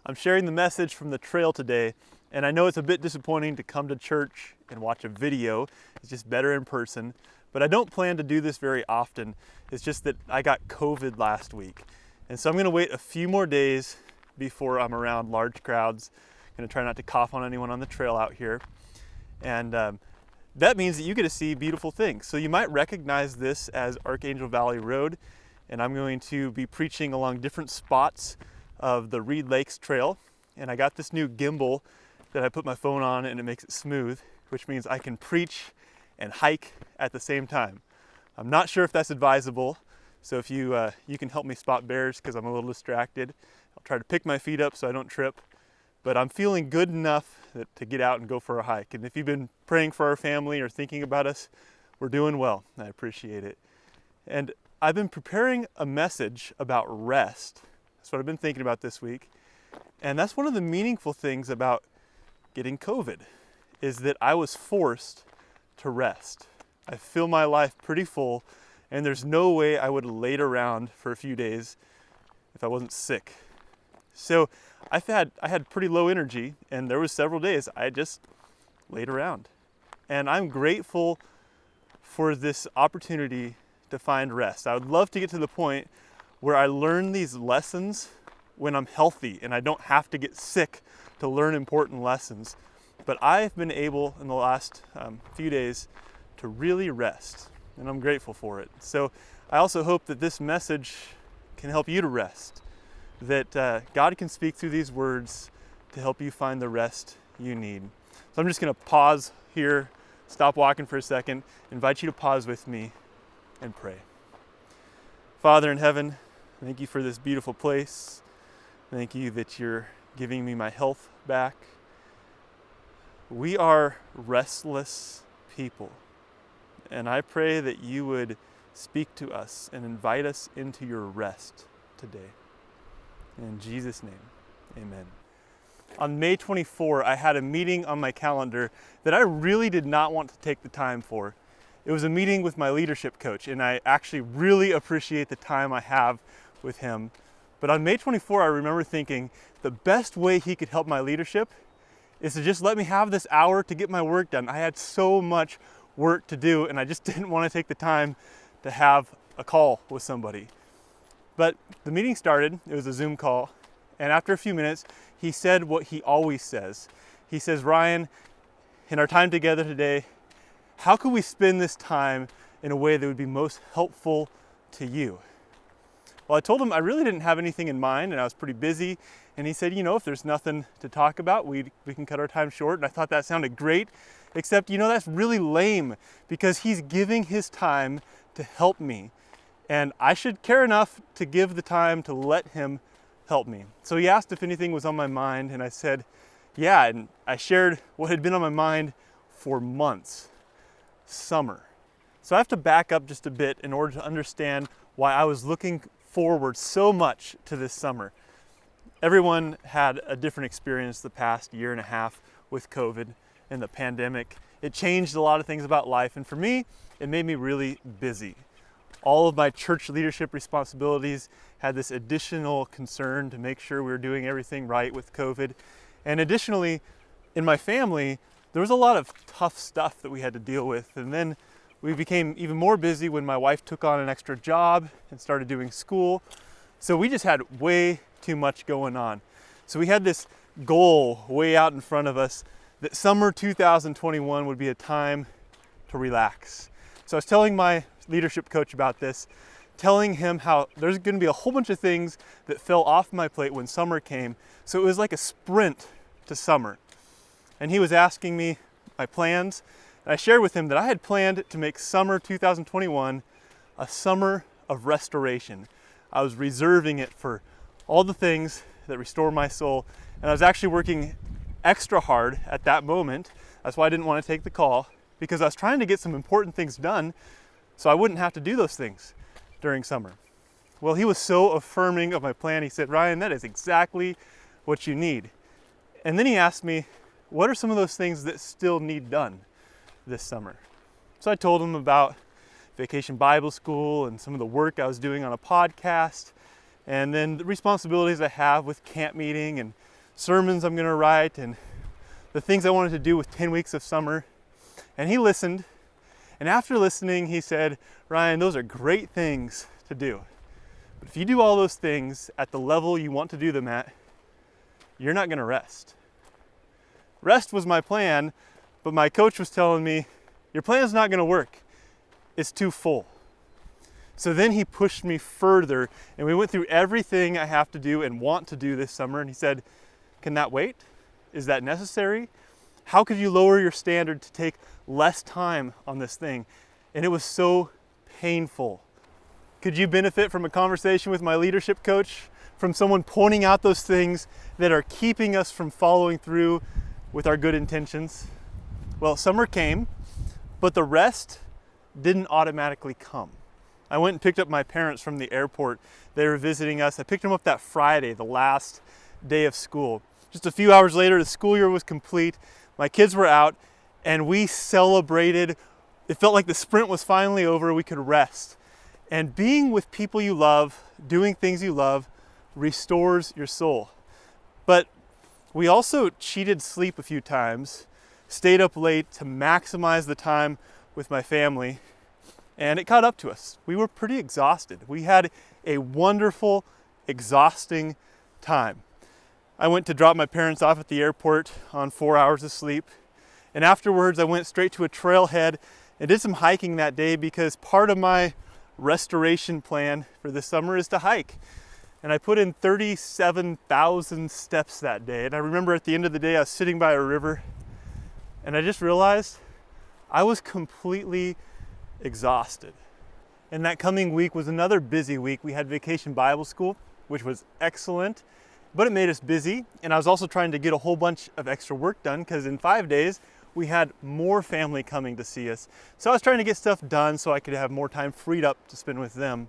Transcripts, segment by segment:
I'm sharing the message from the trail today, and I know it's a bit disappointing to come to church and watch a video. It's just better in person, but I don't plan to do this very often. It's just that I got COVID last week, and so I'm gonna wait a few more days before I'm around large crowds. I'm gonna try not to cough on anyone on the trail out here, and that means that you get to see beautiful things. So you might recognize this as Archangel Valley Road, and I'm going to be preaching along different spots of the Reed Lakes Trail. And I got this new gimbal that I put my phone on and it makes it smooth, which means I can preach and hike at the same time. I'm not sure if that's advisable, so if you can help me spot bears because I'm a little distracted. I'll try to pick my feet up so I don't trip, but I'm feeling good enough to get out and go for a hike. And if you've been praying for our family or thinking about us, we're doing well. I appreciate it. And I've been preparing a message about rest. That's what I've been thinking about this week. And that's one of the meaningful things about getting COVID, is that I was forced to rest. I feel my life pretty full, and there's no way I would have laid around for a few days if I wasn't sick. So I had pretty low energy, and there was several days I just laid around. And I'm grateful for this opportunity to find rest. I would love to get to the point where I learn these lessons when I'm healthy and I don't have to get sick to learn important lessons. But I've been able in the last few days to really rest, and I'm grateful for it. So I also hope that this message can help you to rest, that God can speak through these words to help you find the rest you need. So I'm just gonna pause here, stop walking for a second, invite you to pause with me and pray. Father in heaven, thank you for this beautiful place. Thank you that you're giving me my health back. We are restless people, and I pray that you would speak to us and invite us into your rest today. In Jesus' name, amen. On May 24, I had a meeting on my calendar that I really did not want to take the time for. It was a meeting with my leadership coach, and I actually really appreciate the time I have with him. But on May 24, I remember thinking the best way he could help my leadership is to just let me have this hour to get my work done. I had so much work to do, and I just didn't want to take the time to have a call with somebody. But the meeting started, it was a Zoom call, and after a few minutes, he said what he always says. He says, Ryan, in our time together today, how could we spend this time in a way that would be most helpful to you? Well, I told him I really didn't have anything in mind and I was pretty busy. And he said, if there's nothing to talk about, we can cut our time short. And I thought that sounded great, except, that's really lame because he's giving his time to help me. And I should care enough to give the time to let him help me. So he asked if anything was on my mind, and I said, yeah, and I shared what had been on my mind for months. Summer. So I have to back up just a bit in order to understand why I was looking forward so much to this summer. Everyone had a different experience the past year and a half with COVID and the pandemic. It changed a lot of things about life, and for me, it made me really busy. All of my church leadership responsibilities had this additional concern to make sure we were doing everything right with COVID. And additionally, in my family, there was a lot of tough stuff that we had to deal with. And then we became even more busy when my wife took on an extra job and started doing school. So we just had way too much going on. So we had this goal way out in front of us that summer 2021 would be a time to relax. So I was telling my leadership coach about this, telling him how there's going to be a whole bunch of things that fell off my plate when summer came. So it was like a sprint to summer. And he was asking me my plans, and I shared with him that I had planned to make summer 2021 a summer of restoration. I was reserving it for all the things that restore my soul, and I was actually working extra hard at that moment. That's why I didn't want to take the call, because I was trying to get some important things done so I wouldn't have to do those things during summer. Well, he was so affirming of my plan. He said, Ryan, that is exactly what you need. And then he asked me, what are some of those things that still need done this summer? So I told him about Vacation Bible School and some of the work I was doing on a podcast, and then the responsibilities I have with camp meeting and sermons I'm going to write and the things I wanted to do with 10 weeks of summer. And he listened. And after listening, he said, Ryan, those are great things to do. But if you do all those things at the level you want to do them at, you're not going to rest. Rest was my plan, but my coach was telling me, your plan's not going to work. It's too full. So then he pushed me further, and we went through everything I have to do and want to do this summer. And he said, can that wait? Is that necessary? How could you lower your standard to take less time on this thing? And it was so painful. Could you benefit from a conversation with my leadership coach, from someone pointing out those things that are keeping us from following through with our good intentions? Well, summer came, but the rest didn't automatically come. I went and picked up my parents from the airport. They were visiting us. I picked them up that Friday, the last day of school. Just a few hours later, the school year was complete. My kids were out and we celebrated. It felt like the sprint was finally over. We could rest. And being with people you love, doing things you love, restores your soul. But we also cheated sleep a few times, stayed up late to maximize the time with my family, and it caught up to us. We were pretty exhausted. We had a wonderful, exhausting time. I went to drop my parents off at the airport on 4 hours of sleep, and afterwards I went straight to a trailhead and did some hiking that day because part of my restoration plan for this summer is to hike. And I put in 37,000 steps that day. And I remember at the end of the day, I was sitting by a river and I just realized I was completely exhausted. And that coming week was another busy week. We had Vacation Bible School, which was excellent, but it made us busy. And I was also trying to get a whole bunch of extra work done because in 5 days, we had more family coming to see us. So I was trying to get stuff done so I could have more time freed up to spend with them.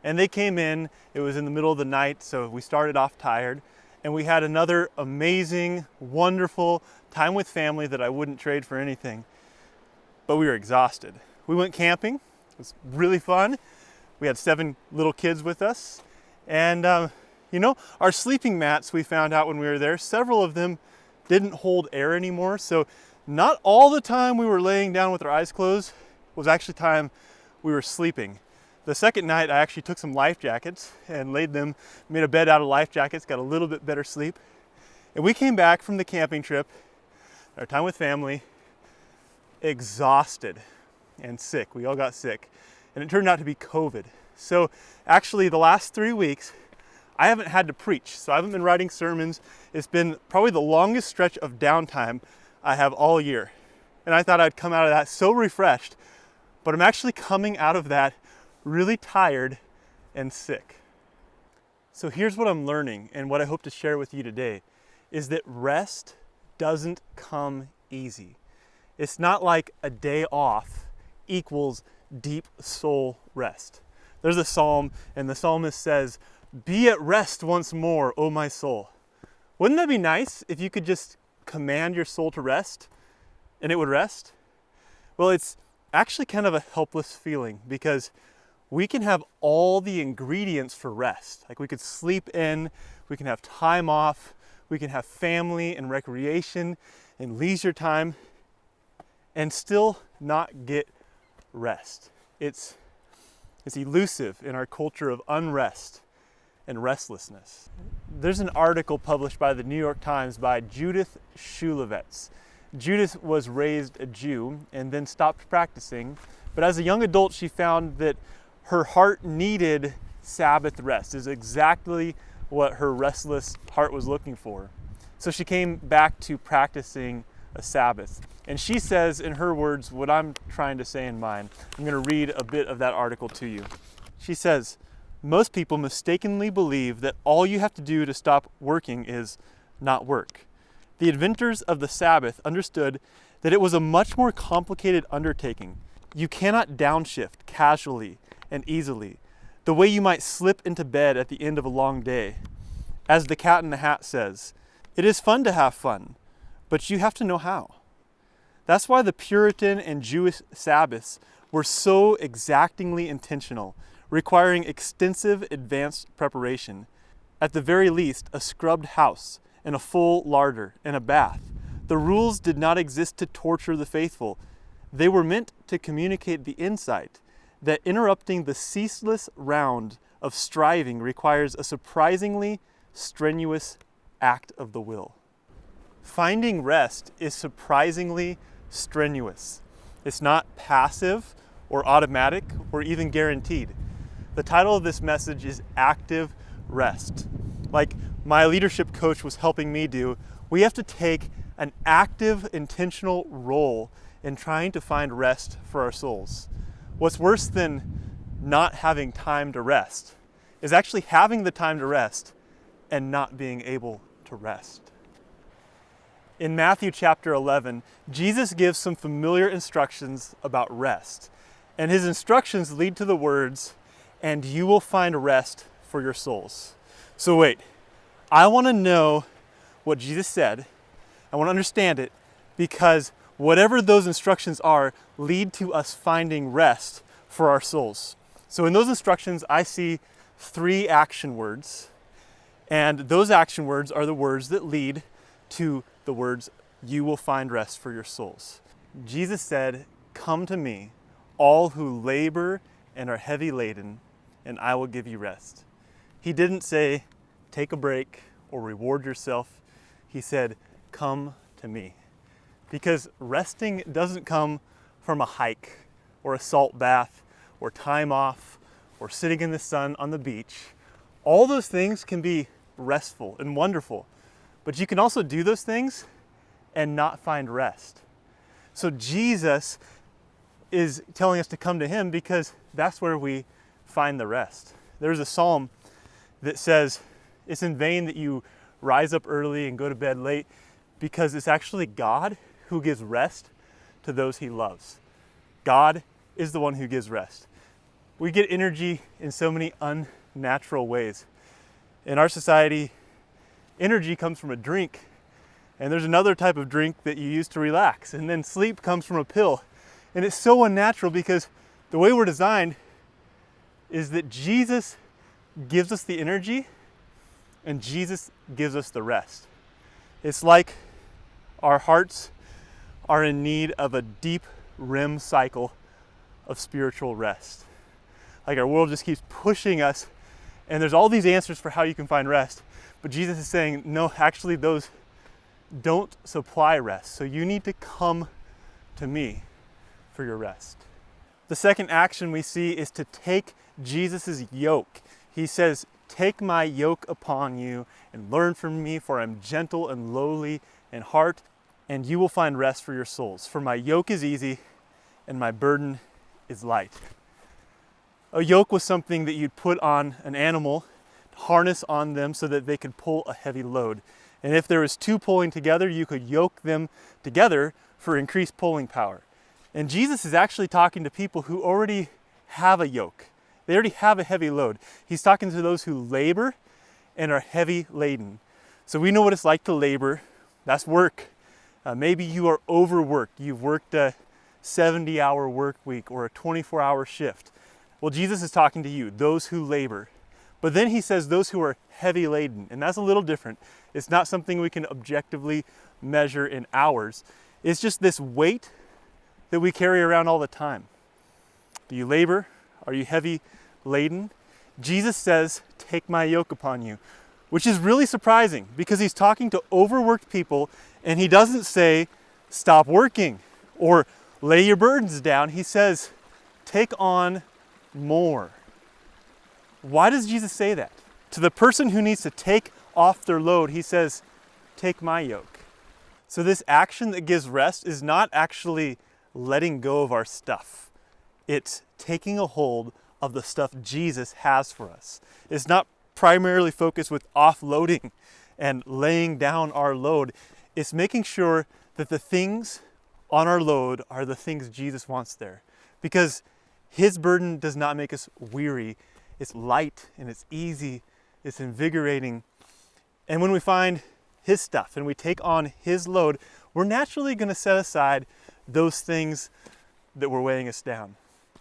And they came in, it was in the middle of the night, so we started off tired. And we had another amazing, wonderful time with family that I wouldn't trade for anything. But we were exhausted. We went camping, it was really fun. We had 7 little kids with us. And our sleeping mats, we found out when we were there, several of them didn't hold air anymore. So not all the time we were laying down with our eyes closed was actually time we were sleeping. The second night, I actually took some life jackets and laid them, made a bed out of life jackets, got a little bit better sleep. And we came back from the camping trip, our time with family, exhausted and sick. We all got sick. And it turned out to be COVID. So actually the last 3 weeks, I haven't had to preach. So I haven't been writing sermons. It's been probably the longest stretch of downtime I have all year. And I thought I'd come out of that so refreshed, but I'm actually coming out of that really tired and sick. So here's what I'm learning and what I hope to share with you today is that rest doesn't come easy. It's not like a day off equals deep soul rest. There's a psalm and the psalmist says, "Be at rest once more, O my soul." Wouldn't that be nice if you could just command your soul to rest and it would rest? Well, it's actually kind of a helpless feeling because we can have all the ingredients for rest. Like we could sleep in, we can have time off, we can have family and recreation and leisure time and still not get rest. It's elusive in our culture of unrest and restlessness. There's an article published by the New York Times by Judith Shulevitz. Judith was raised a Jew and then stopped practicing, but as a young adult she found that her heart needed Sabbath rest, is exactly what her restless heart was looking for. So she came back to practicing a Sabbath. And she says in her words what I'm trying to say in mine. I'm going to read a bit of that article to you. She says, "Most people mistakenly believe that all you have to do to stop working is not work. The inventors of the Sabbath understood that it was a much more complicated undertaking. You cannot downshift casually and easily, the way you might slip into bed at the end of a long day. As the Cat in the Hat says, it is fun to have fun, but you have to know how. That's why the Puritan and Jewish Sabbaths were so exactingly intentional, requiring extensive advanced preparation. At the very least, a scrubbed house and a full larder and a bath. The rules did not exist to torture the faithful. They were meant to communicate the insight that interrupting the ceaseless round of striving requires a surprisingly strenuous act of the will. Finding rest is surprisingly strenuous. It's not passive or automatic or even guaranteed. The title of this message is Active Rest. Like my leadership coach was helping me do, we have to take an active, intentional role in trying to find rest for our souls. What's worse than not having time to rest is actually having the time to rest and not being able to rest. In Matthew chapter 11, Jesus gives some familiar instructions about rest. And his instructions lead to the words, "And you will find rest for your souls." So wait, I want to know what Jesus said. I want to understand it, because whatever those instructions are lead to us finding rest for our souls. So in those instructions, I see 3 action words. And those action words are the words that lead to the words, "You will find rest for your souls." Jesus said, "Come to me, all who labor and are heavy laden, and I will give you rest." He didn't say, take a break or reward yourself. He said, come to me. Because resting doesn't come from a hike or a salt bath or time off or sitting in the sun on the beach. All those things can be restful and wonderful, but you can also do those things and not find rest. So Jesus is telling us to come to him because that's where we find the rest. There's a psalm that says, it's in vain that you rise up early and go to bed late, because it's actually God who gives rest to those he loves. God is the one who gives rest. We get energy in so many unnatural ways. In our society, energy comes from a drink, and there's another type of drink that you use to relax, and then sleep comes from a pill. And it's so unnatural because the way we're designed is that Jesus gives us the energy and Jesus gives us the rest. It's like our hearts are in need of a deep REM cycle of spiritual rest. Like our world just keeps pushing us, and there's all these answers for how you can find rest, but Jesus is saying, no, actually those don't supply rest. So you need to come to me for your rest. The second action we see is to take Jesus' yoke. He says, take my yoke upon you and learn from me, for I am gentle and lowly in heart, and you will find rest for your souls. For my yoke is easy and my burden is light. A yoke was something that you'd put on an animal, harness on them so that they could pull a heavy load. And if there was 2 pulling together, you could yoke them together for increased pulling power. And Jesus is actually talking to people who already have a yoke. They already have a heavy load. He's talking to those who labor and are heavy laden. So we know what it's like to labor. That's work. Maybe you are overworked. You've worked a 70-hour work week or a 24-hour shift. Well, Jesus is talking to you, those who labor. But then he says those who are heavy laden, and that's a little different. It's not something we can objectively measure in hours. It's just this weight that we carry around all the time. Do you labor? Are you heavy laden? Jesus says, take my yoke upon you, which is really surprising because he's talking to overworked people, and he doesn't say, stop working or lay your burdens down. He says, take on more. Why does Jesus say that? To the person who needs to take off their load, he says, take my yoke. So this action that gives rest is not actually letting go of our stuff. It's taking a hold of the stuff Jesus has for us. It's not primarily focused with offloading and laying down our load. It's making sure that the things on our load are the things Jesus wants there. Because his burden does not make us weary. It's light and it's easy. It's invigorating. And when we find his stuff and we take on his load, we're naturally going to set aside those things that were weighing us down.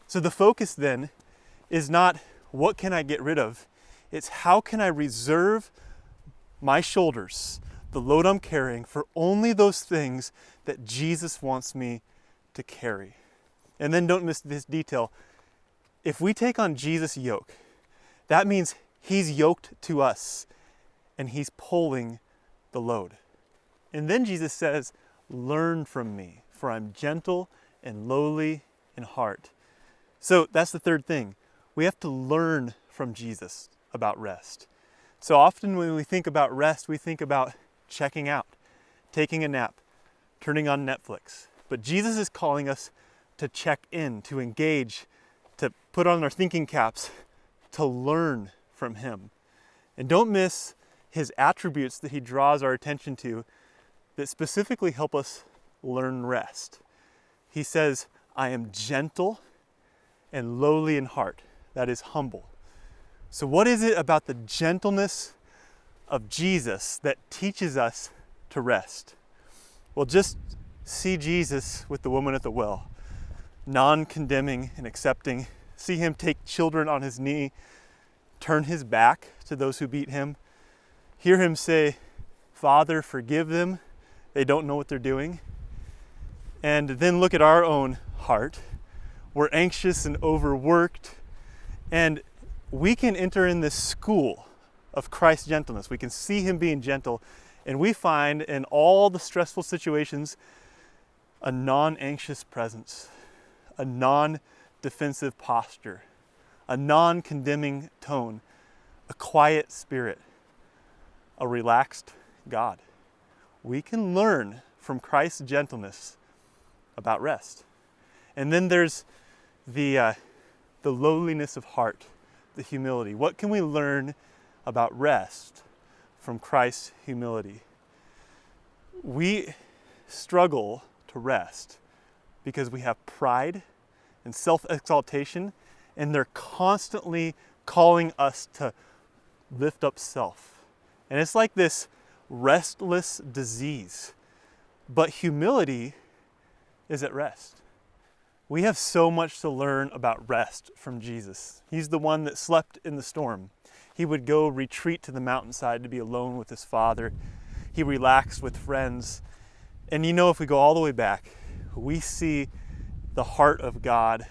So the focus then is not what can I get rid of? It's how can I reserve my shoulders, the load I'm carrying for only those things that Jesus wants me to carry. And then don't miss this detail. If we take on Jesus' yoke, that means he's yoked to us and he's pulling the load. And then Jesus says, learn from me, for I'm gentle and lowly in heart. So that's the third thing. We have to learn from Jesus about rest. So often when we think about rest, we think about checking out, taking a nap, turning on Netflix. But Jesus is calling us to check in, to engage, to put on our thinking caps, to learn from him. And don't miss his attributes that he draws our attention to that specifically help us learn rest. He says, I am gentle and lowly in heart. That is humble. So what is it about the gentleness of Jesus that teaches us to rest? Well, just see Jesus with the woman at the well, non-condemning and accepting. See him take children on his knee, turn his back to those who beat him. Hear him say, Father, forgive them. They don't know what they're doing. And then look at our own heart. We're anxious and overworked. And we can enter in this school of Christ's gentleness. We can see him being gentle. And we find in all the stressful situations a non-anxious presence, a non-defensive posture, a non-condemning tone, a quiet spirit, a relaxed God. We can learn from Christ's gentleness about rest. And then there's the lowliness of heart, the humility. What can we learn about rest from Christ's humility? We struggle to rest because we have pride and self-exaltation, and they're constantly calling us to lift up self. And it's like this restless disease. But humility is at rest. We have so much to learn about rest from Jesus. He's the one that slept in the storm. He would go retreat to the mountainside to be alone with his Father. He relaxed with friends. And you know, if we go all the way back, we see the heart of God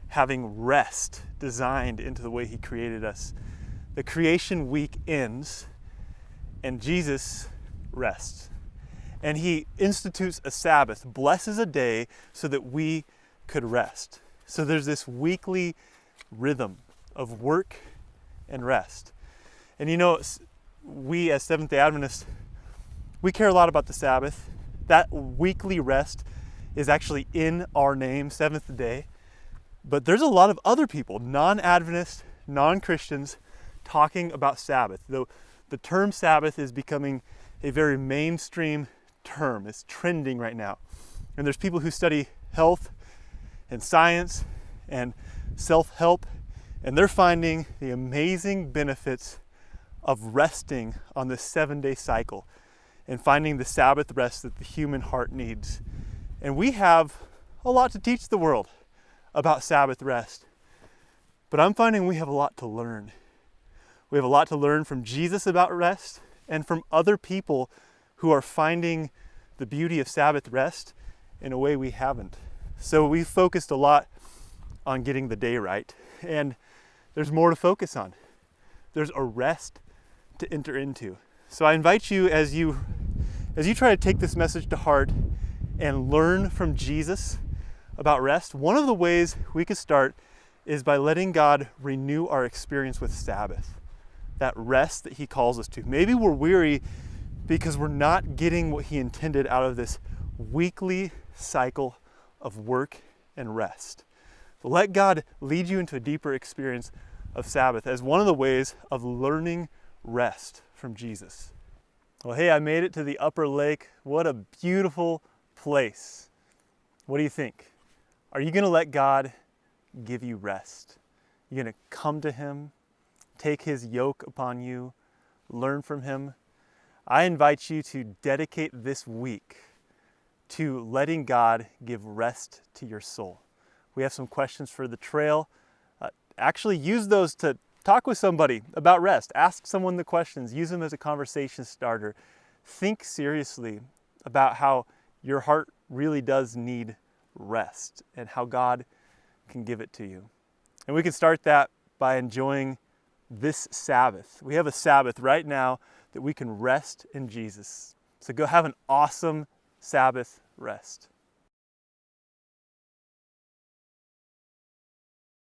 having rest designed into the way he created us. The creation week ends and Jesus rests. And he institutes a Sabbath, blesses a day so that we could rest. So there's this weekly rhythm of work and rest. And you know, we as Seventh-day Adventists, we care a lot about the Sabbath. That weekly rest is actually in our name, seventh day. But there's a lot of other people, non-Adventists, non-Christians, talking about Sabbath. Though the term Sabbath is becoming a very mainstream term. It's trending right now. And there's people who study health and science and self-help, and they're finding the amazing benefits of resting on this 7-day cycle and finding the Sabbath rest that the human heart needs. And we have a lot to teach the world about Sabbath rest. But I'm finding we have a lot to learn. We have a lot to learn from Jesus about rest and from other people who are finding the beauty of Sabbath rest in a way we haven't. So we focused a lot on getting the day right, and there's more to focus on. There's a rest to enter into. So I invite you as you try to take this message to heart and learn from Jesus about rest, one of the ways we could start is by letting God renew our experience with Sabbath, that rest that he calls us to. Maybe we're weary because we're not getting what he intended out of this weekly cycle of work and rest. But let God lead you into a deeper experience of Sabbath as one of the ways of learning rest from Jesus. Well, hey, I made it to the upper lake. What a beautiful place. What do you think? Are you going to let God give you rest? You're going to come to him, take his yoke upon you, learn from him? I invite you to dedicate this week to letting God give rest to your soul. We have some questions for the trail. Actually use those to talk with somebody about rest. Ask someone the questions. Use them as a conversation starter. think seriously about how your heart really does need rest and how God can give it to you. And we can start that by enjoying this Sabbath. We have a Sabbath right now that we can rest in Jesus. So go have an awesome Sabbath rest.